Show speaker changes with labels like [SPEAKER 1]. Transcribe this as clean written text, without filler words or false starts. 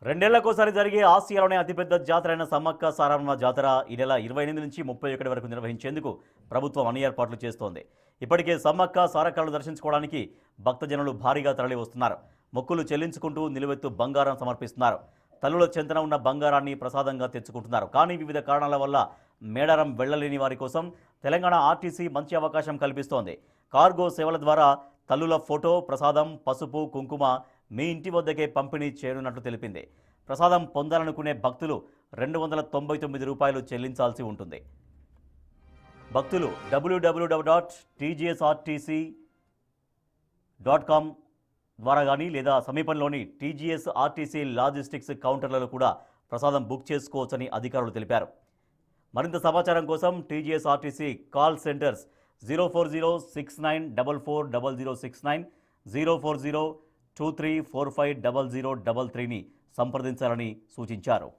[SPEAKER 1] రెండేళ్లకోసారి జరిగే ఆసియాలోనే అతిపెద్ద జాతర అయిన సమ్మక్క సారమ్మ జాతర ఈ నెల 28 నుంచి 31 వరకు నిర్వహించేందుకు ప్రభుత్వం అన్ని ఏర్పాట్లు చేస్తోంది. ఇప్పటికే సమ్మక్క సారక్కలను దర్శించుకోవడానికి భక్తజనులు భారీగా తరలి వస్తున్నారు. మొక్కులు చెల్లించుకుంటూ నిలువెత్తు బంగారం సమర్పిస్తున్నారు. తల్లుల చెంతన ఉన్న బంగారాన్ని ప్రసాదంగా తెచ్చుకుంటున్నారు. కానీ వివిధ కారణాల వల్ల మేడారం వెళ్లలేని వారి కోసం తెలంగాణ ఆర్టీసీ మంచి అవకాశం కల్పిస్తోంది. కార్గో సేవల ద్వారా తల్లుల ఫోటో, ప్రసాదం, పసుపు, కుంకుమ మీ ఇంటి వద్దకే పంపిణీ చేయనున్నట్లు తెలిపింది. ప్రసాదం పొందాలనుకునే భక్తులు రూ. 299 చెల్లించాల్సి ఉంటుంది. భక్తులు www.tgsrtc.com ద్వారా కానీ లేదా సమీపంలోని టీజీఎస్ ఆర్టీసీ లాజిస్టిక్స్ కౌంటర్లలో కూడా ప్రసాదం బుక్ చేసుకోవచ్చని అధికారులు తెలిపారు. మరింత సమాచారం కోసం టీజీఎస్ ఆర్టీసీ కాల్ సెంటర్స్ 04069440069, 04023450033ని సంప్రదించాలని సూచించారు.